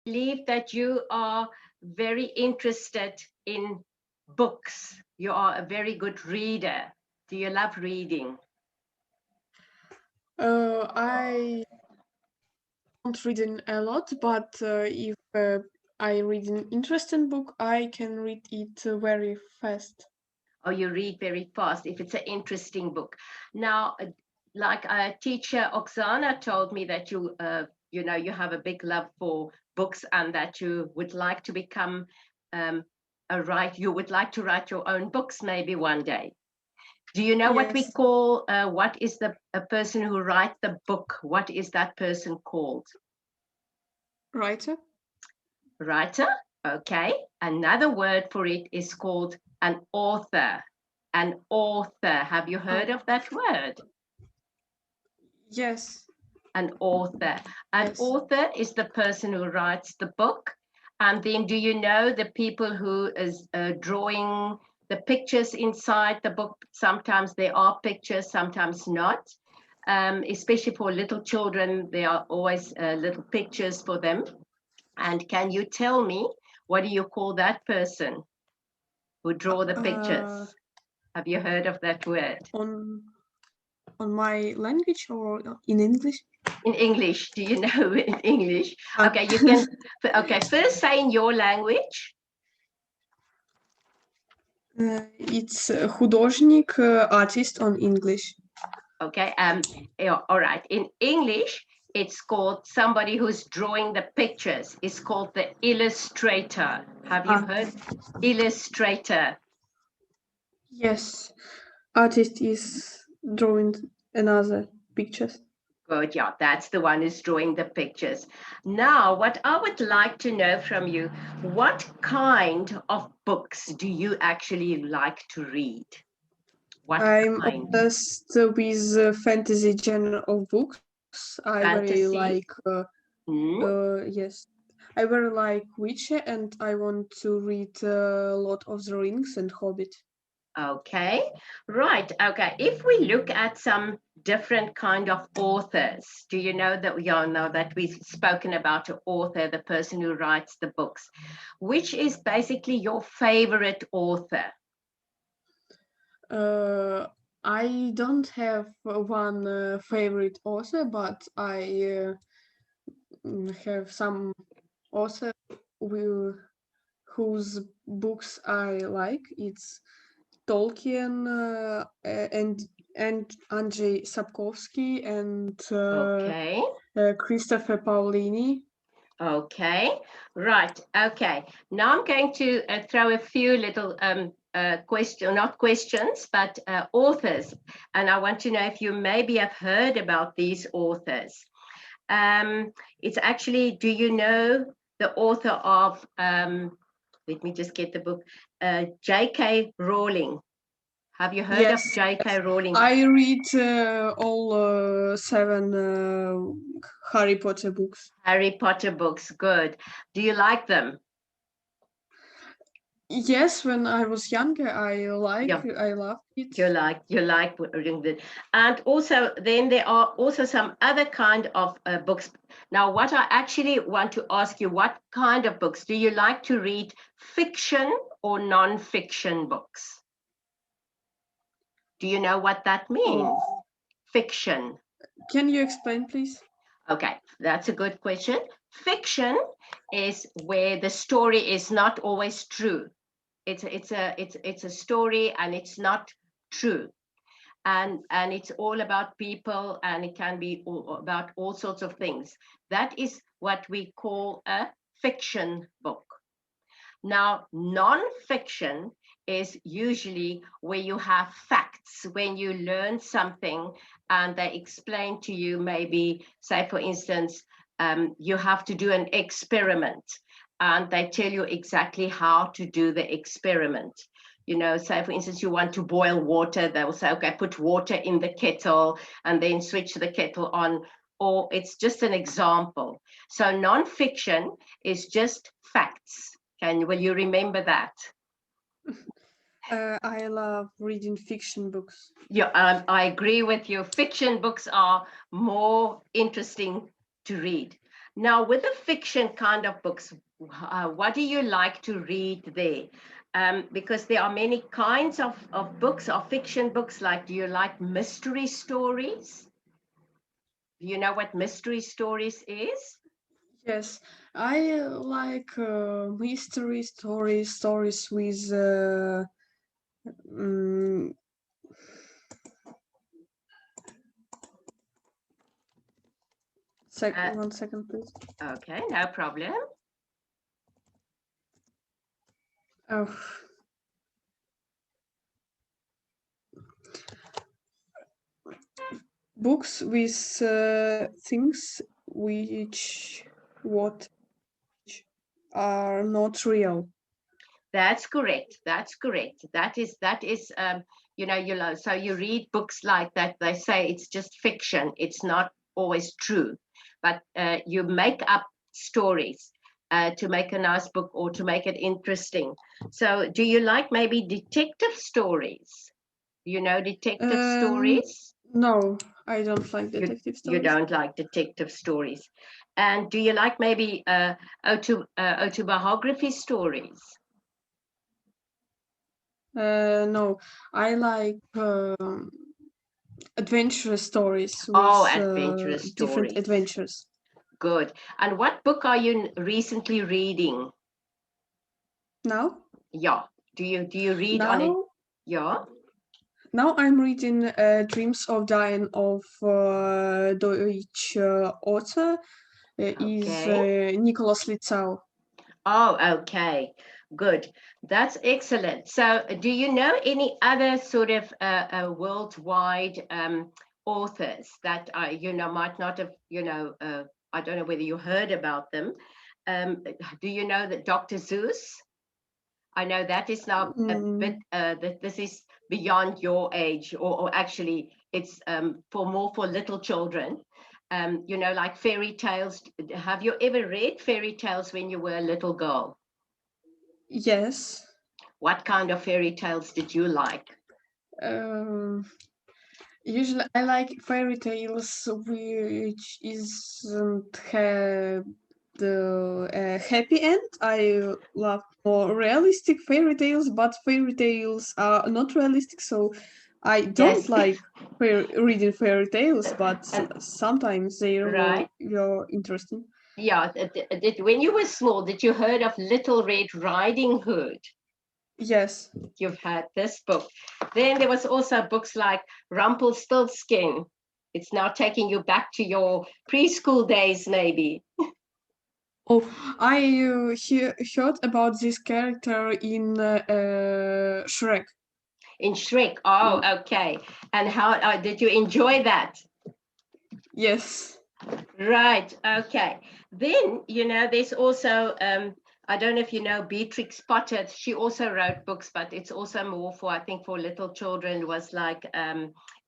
believe that you are very interested in books. You are a very good reader. Do you love reading? I don't read in a lot, but if I read an interesting book, I can read it very fast. Or you read very fast if it's an interesting book. Now, like a teacher, Oksana told me that you have a big love for books and that you would like to become um, you would like to write your own books maybe one day. Do you know what we Yes, call, what is a person who writes the book? What is that person called? writer. Writer, okay. Another word for it is called an author. An author. Have you Uh, heard of that word? yes, An author. An yes. author is the person who writes the book. And then do you know the people who is drawing the pictures inside the book? Sometimes there are pictures, sometimes not. Especially for little children, there are always little pictures for them. And can you tell me, what do you call that person who draw the Uh, pictures? Have you heard of that word? on on my language or in English? In English, do you know in English? Uh, Okay, you can, okay, first say in your language. it's художник, artist on English. Okay, yeah, all right. In English, it's called somebody who's drawing the pictures. It's called the illustrator. Have you Ah, heard? Illustrator. yes. Artist is drawing another pictures. Good, yeah, that's the one who's drawing the pictures. Now, what I would like to know from you, what kind of books do you actually like to read? What I'm kind? obsessed with fantasy genre of books. I very like, Fantasy? Hmm? yes, I very like Witcher, and I want to read Lord of the Rings and Hobbit. Okay, right. Okay, if we look at some different kind of authors, do you know that we all know that we've spoken about an author, the person who writes the books, which is basically your favorite author? Uh, I don't have one favorite author, but I have some author will, whose books I like. It's Tolkien and Andrzej Sapkowski and Okay, Christopher Paolini. okay, right. Okay, now I'm going to throw a few little not questions, but authors, and I want to know if you maybe have heard about these authors. It's actually, do you know the author of, let me just get the book, J.K. Rowling? Have you heard of Yes, J.K. yes. Rowling? I read all seven Harry Potter books. Harry Potter books, good. Do you like them? Yes, when I was younger, Yeah, I loved it. you like reading the, and also then there are also some other kind of books. Now, what I actually want to ask you, what kind of books do you like to read? Fiction or non-fiction books? Do you know what that Oh, means? Fiction. can you explain, please? Okay, that's a good question. Fiction is where the story is not always true. It's a story and it's not true. And it's all about people and it can be about all sorts of things. That is what we call a fiction book. Now, non-fiction is usually where you have facts, when you learn something and they explain to you, maybe, say, for instance, you have to do an experiment and they tell you exactly how to do the experiment. Say, for instance, you want to boil water, they will say, okay, put water in the kettle and then switch the kettle on, or it's just an example. So non-fiction is just facts. Will you remember that? I love reading fiction books. Yeah, I agree with you. Fiction books are more interesting to read. Now, with the fiction kind of books, what do you like to read there? Because there are many kinds of books, of fiction books. Like, do you like mystery stories? Do you know what mystery stories is? Yes, I like mystery stories, stories with mm, Uh, 1 second, please. okay, no problem. Oh, books with things what are not real. That's correct. That's correct. That is so you read books like that. They say it's just fiction. It's not always true, but you make up stories to make a nice book or to make it interesting. So, do you like maybe detective stories? Detective Um, stories? no, I don't like You detective you stories. don't like detective stories, and do you like maybe autobiography stories? No, I like adventurous stories Oh, with adventurous different stories. adventures. Good. And what book are you recently reading? Now, Yeah. Do you read on it? now, Yeah. now I'm reading Dreams of Dying of Deutsch author is Okay. Nicholas Litzau. Oh, okay. Good. That's excellent. So, do you know any other sort of worldwide authors that might not have, I don't know whether you heard about them. Do you know that Dr. Seuss? I know that is now a bit, Mm, that this is beyond your age, or actually it's for little children. Like fairy tales. Have you ever read fairy tales when you were a little girl? yes. What kind of fairy tales did you like? Um, Usually, I like fairy tales which isn't have the happy end. I love more realistic fairy tales, but fairy tales are not realistic, so I don't Yes. like reading fairy tales. But And sometimes they are right. very interesting. Yeah. When you were small, did you heard of Little Red Riding Hood? Yes. You've had this book. Then there was also books like Rumpelstiltskin. It's now taking you back to your preschool days, maybe. Oh, I heard about this character in Shrek. In Shrek. Oh, okay. And how did you enjoy that? Yes. Right. Okay. Then, there's also, I don't know if you know Beatrix Potter. She also wrote books, but it's also more for, I think, for little children, was like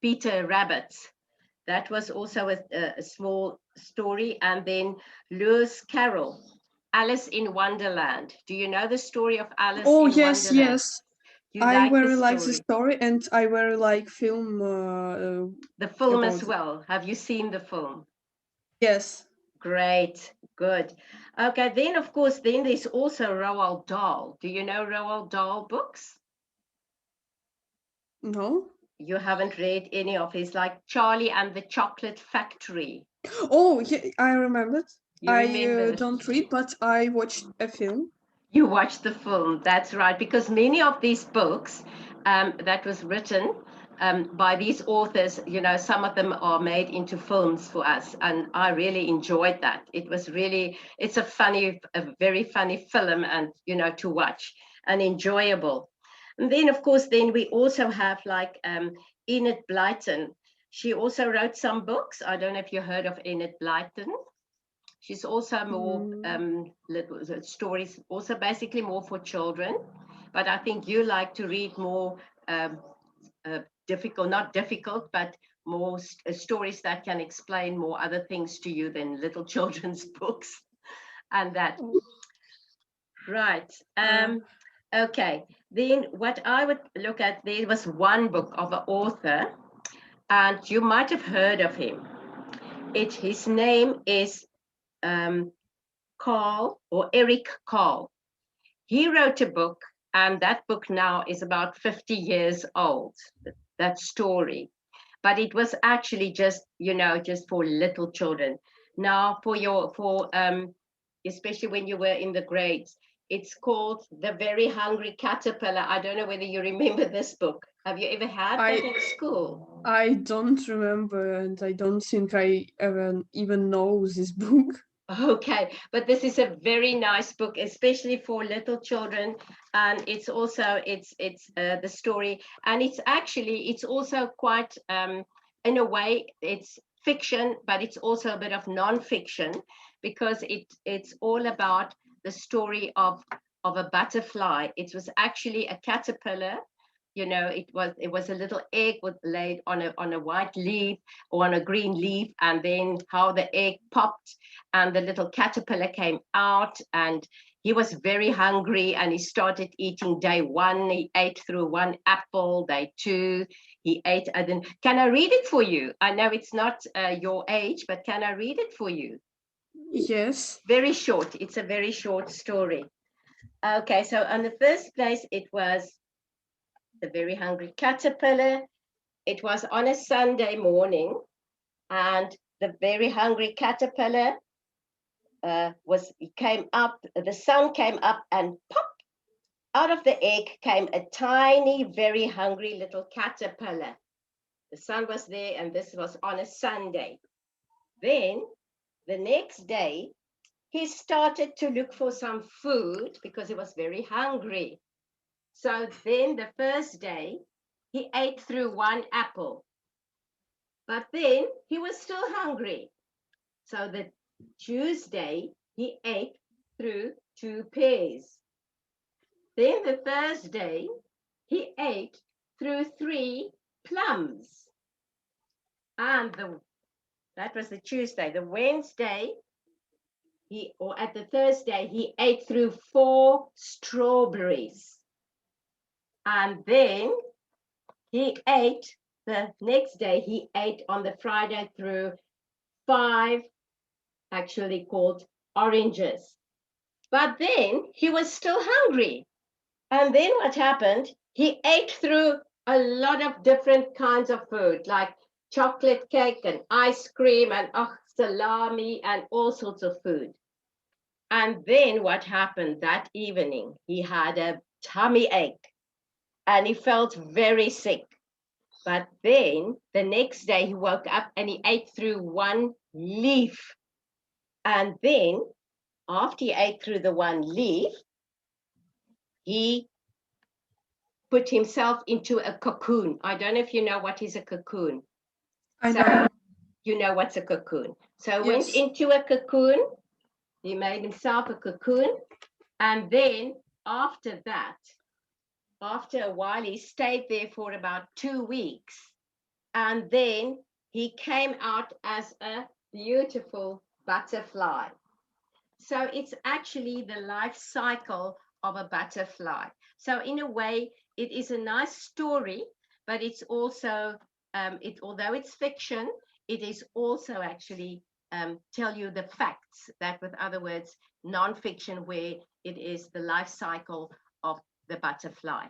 Peter Rabbit. That was also a small story. And then Lewis Carroll, Alice in Wonderland. Do you know the story of Alice Oh in yes, Wonderland? yes. You I like the very like the story? story, and I very like film The film as about it. well. Have you seen the film? Yes. Great, good. Okay, then of course, then there's also Roald Dahl. Do you know Roald Dahl books? No. You haven't read any of his, like Charlie and the Chocolate Factory. Oh, yeah, I remembered. You I remember? don't read, but I watched a film. You watched the film, that's right, because many of these books that was written by these authors, some of them are made into films for us, and I really enjoyed that. It's a very funny film, and to watch, and enjoyable. And then, of course, then we also have like Enid Blyton. She also wrote some books. I don't know if you heard of Enid Blyton. She's also more Mm, little stories, also basically more for children. But I think you like to read more difficult, not difficult, but more stories that can explain more other things to you than little children's books and that. oh, Right. uh, Okay. Then what I would look at, there was one book of an author, and you might have heard of him. His name is Carl, or Eric Carl. He wrote a book, and that book now is about 50 years old, that story. But it was actually just, just for little children. Now, especially when you were in the grades, it's called The Very Hungry Caterpillar. I don't know whether you remember this book. Have you ever had that at school? I don't remember, and I don't think I even know this book. Okay, but this is a very nice book, especially for little children, and it's also the story, and it's also quite in a way it's fiction, but it's also a bit of non-fiction, because it's all about the story of a butterfly. It was actually a caterpillar. It was a little egg laid on a white leaf or on a green leaf, and then how the egg popped and the little caterpillar came out, and he was very hungry, and he started eating. Day 1 he ate through 1 apple. Day 2 he ate, and then, can I read it for you? I know it's not your age, but can I read it for you? Yes. Very short. It's a very short story. Okay, so on the first place, it was The Very Hungry Caterpillar. It was on a Sunday morning, and the very hungry caterpillar came up. The sun came up, and pop, out of the egg came a tiny, very hungry little caterpillar. The sun was there, and this was on a Sunday. Then the next day, he started to look for some food because he was very hungry. So then the first day, he ate through 1 apple. But then he was still hungry. So the Tuesday, he ate through 2 pears. Then the Thursday, he ate through 3 plums. And that was the Tuesday. The Wednesday, at the Thursday, he ate through 4 strawberries. And then the next day, he ate on the Friday through 5, actually called oranges. But then he was still hungry. And then what happened? He ate through a lot of different kinds of food, like chocolate cake and ice cream and salami and all sorts of food. And then what happened that evening? He had a tummy ache and he felt very sick. But then the next day he woke up and he ate through 1 leaf. And then after he ate through the 1 leaf, he put himself into a cocoon. I don't know if you know what is a cocoon. I know. You know what's a cocoon. So Yes. Went into a cocoon. He made himself a cocoon. And then after that, after a while, he stayed there for about 2 weeks. And then he came out as a beautiful butterfly. So it's actually the life cycle of a butterfly. So in a way, it is a nice story, but it's also, although it's fiction, it is also actually tell you the facts. That, with other words, non-fiction, where it is the life cycle of the butterfly.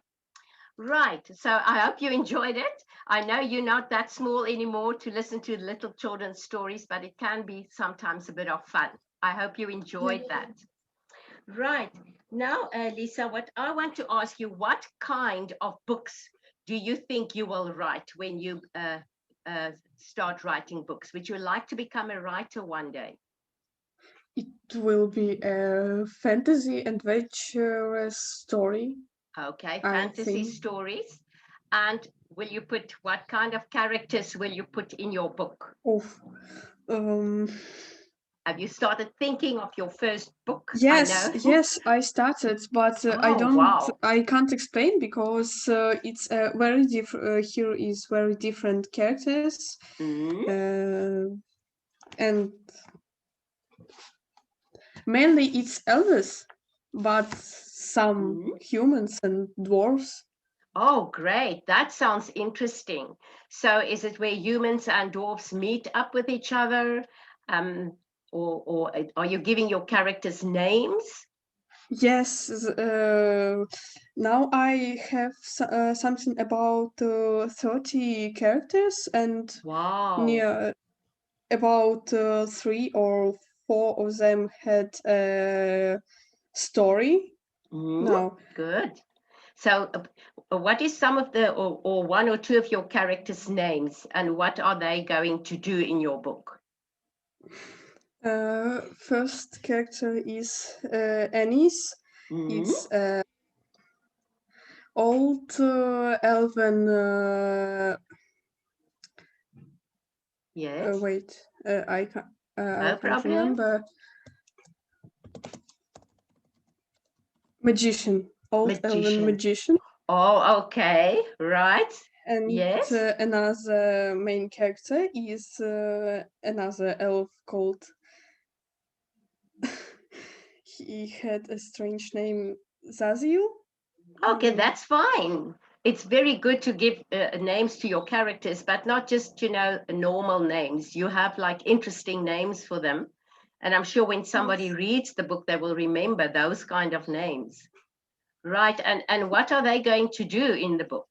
Right, so I hope you enjoyed it. I know you're not that small anymore to listen to little children's stories, but it can be sometimes a bit of fun. I hope you enjoyed that. Right, now, Lisa, what I want to ask you, what kind of books do you think you will write when you start writing books? Would you like to become a writer one day? It will be a fantasy adventurous story. Okay, fantasy stories. And what kind of characters will you put in your book? Have you started thinking of your first book? Yes, I started, but I can't explain because it's very different. Here is very different characters, and mainly it's elves, but some humans and dwarves. Oh, great. That sounds interesting. So is it where humans and dwarves meet up with each other? or are you giving your characters names? Yes, now I have something about 30 characters, and Wow. near about 3 or 4 of them had a story Mhm. now. Good. So, what is some of the, or one or two of your characters' names, and what are they going to do in your book? First character is Annie's. Mhm. It's old elven. Yes, Wait, I no can't problem. remember. Magician, old elven Magician. magician, Oh, okay, right. and Yes. another main character is another elf called. He had a strange name, Zaziel. Okay, that's fine. It's very good to give names to your characters, but not just, normal names. You have like interesting names for them. And I'm sure when somebody Yes. reads the book, they will remember those kind of names. Right. And what are they going to do in the book?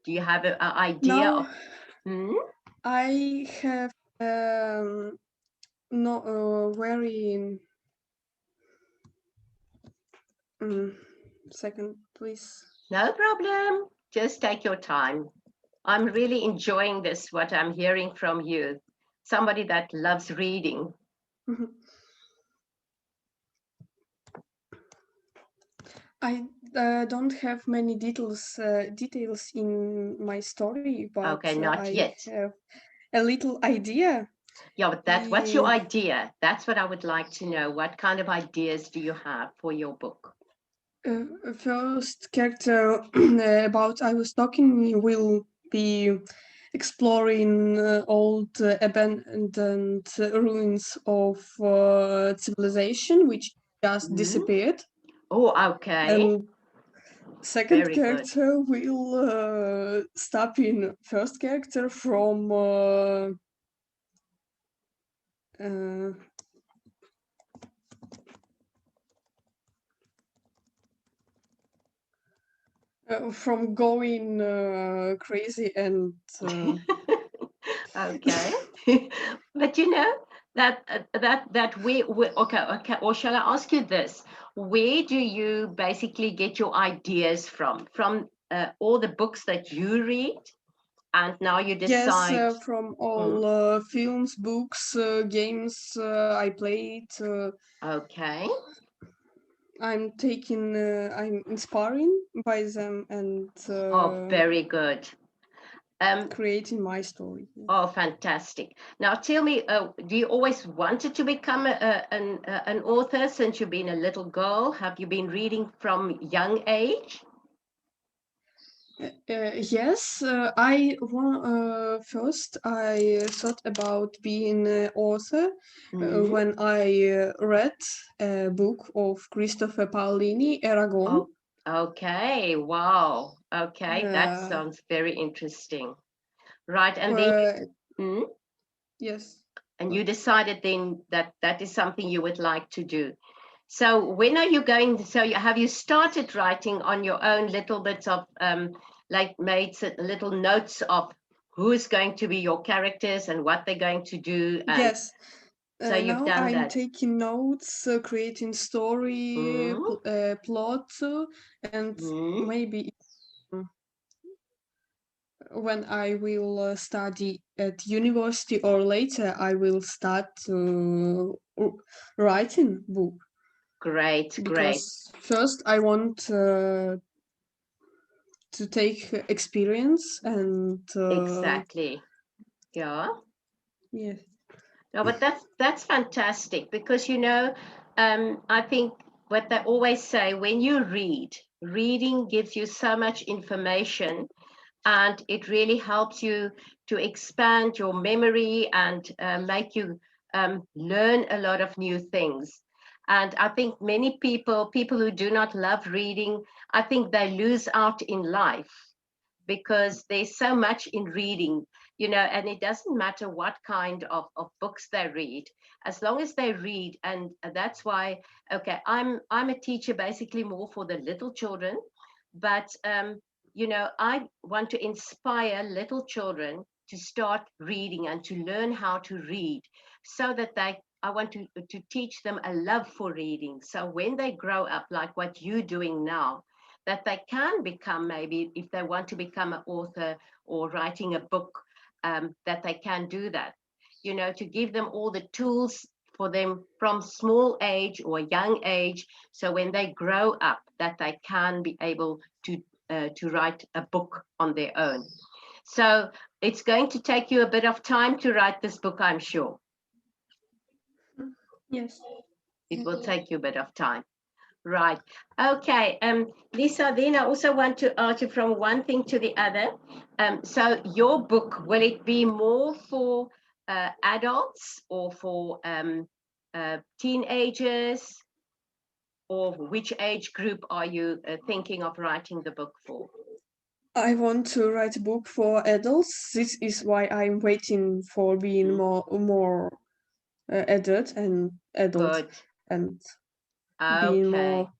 Do you have an idea of? Now Hmm? I have no very um, second, please. No problem. Just take your time. I'm really enjoying this, what I'm hearing from you. Somebody that loves reading. I don't have many details in my story, but Okay, not I yet. have a little idea. Yeah, but what's your Eh, idea? That's what I would like to know. What kind of ideas do you have for your book? First character about I was talking will be exploring old abandoned ruins of civilization which just Mhm. disappeared. Oh, okay. And second Very good. character will stop in first character uh, from going crazy and Okay. But that we okay, or shall I ask you this? Where do you basically get your ideas from? From all the books that you read, and now you yes, decide. from Hmm, all films, books, games I played. okay, I'm inspiring by them and oh, very good. Um, creating my story. oh, fantastic. Now tell me, do you always wanted to become an author since you've been a little girl? Have you been reading from young age? Yes, first I thought about being an author Hmm. when I read a book of Christopher Paolini, Aragon. Oh, okay. Wow. Okay, that Uh, sounds very interesting. Right, and then uh, mm, yes. and you decided then that that is something you would like to do. So when are you going? So have you started writing on your own little bits of like made little notes of who's going to be your characters and what they're going to do, and Yes. so you've Now done I'm that. taking notes, creating story, Mm, plot, and mm, maybe when I will study at university or later, I will start writing book great, great, because first I want to take experience and exactly. Yeah. yes, No, but that's fantastic because I think what they always say when you read, reading gives you so much information, and it really helps you to expand your memory and make you learn a lot of new things. And I think many people who do not love reading, I think they lose out in life because there's so much in reading. and it doesn't matter what kind of books they read, as long as they read. And that's why, okay, I'm a teacher basically more for the little children, but I want to inspire little children to start reading and to learn how to read, so that I want to teach them a love for reading. So when they grow up, like what you're doing now, that they can become, maybe if they want to become an author or writing a book, that they can do that, to give them all the tools for them from small age or young age, so when they grow up, that they can be able to write a book on their own. So it's going to take you a bit of time to write this book, I'm sure. Yes. It will take you a bit of time. Right. Okay. Lisa, then I also want to ask you from one thing to the other. So your book, will it be more for adults or for teenagers? Or which age group are you thinking of writing the book for? I want to write a book for adults. This is why I'm waiting for being more adult and Good. being Okay. more.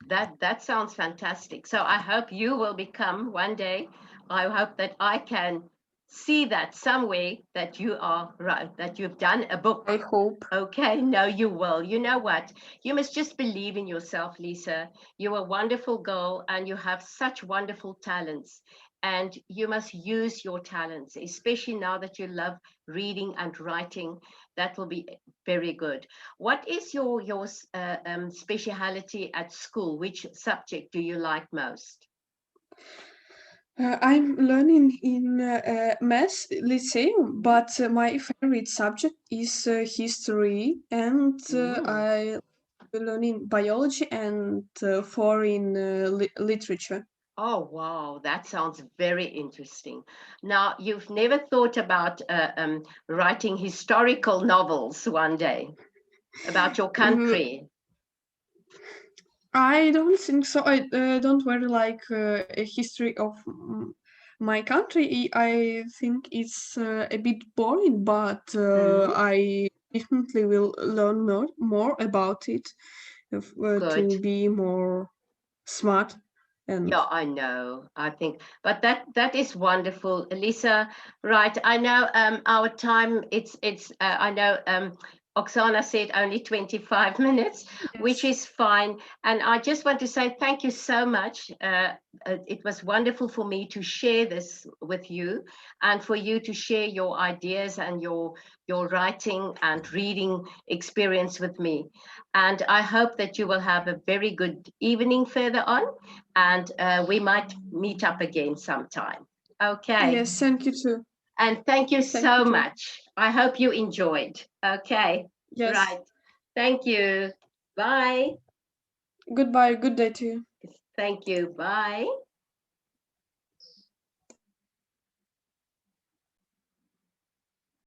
That sounds fantastic. So I hope you will become one day. I hope that I can see that somewhere, that you are right, that you've done a book. I hope. Okay, no, you will. You know what? You must just believe in yourself, Lisa. You're a wonderful girl and you have such wonderful talents. And you must use your talents, especially now that you love reading and writing. That will be very good. What is your speciality at school? Which subject do you like most? I'm learning in math lyceum, but my favorite subject is history, and Mm. I learning biology and foreign literature. Oh, wow, that sounds very interesting. Now, you've never thought about writing historical novels one day about your Uh, country? I don't think so. I don't really like a history of my country. I think it's a bit boring, but Mhm. I definitely will learn more about it Good. to be more smart and Yeah, I know. I think, but that is wonderful, Elisa. Right. I know our time. It's. I know Oksana said only 25 minutes, which yes. is fine. And I just want to say thank you so much. It was wonderful for me to share this with you, and for you to share your ideas and your writing and reading experience with me. And I hope that you will have a very good evening further on, and we might meet up again sometime. Okay. Yes, thank you too. And thank you Thank you so too. much. I hope you enjoyed. Okay. Yes. Right. Thank you. Bye. Goodbye. Good day to you. Thank you. Bye.